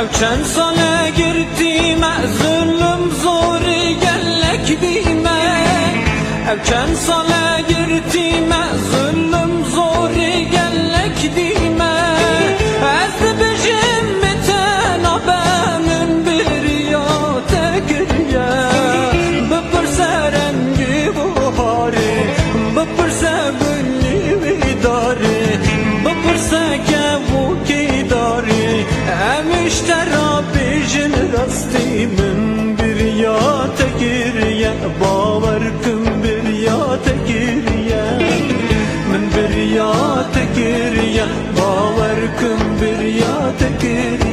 ev çend sale girtime zulüm zori gellek dime ev çend sale girtime zulüm zori gellek dime ez dibijim biten abemin bir yate giriye bipirse rengi buhari bipirse gülli vidari bipirse kevuki dari emişter abijin rasti min bir yate giriye baver kım bir yate giriye min bir yate giriye baver kım bir yate giriye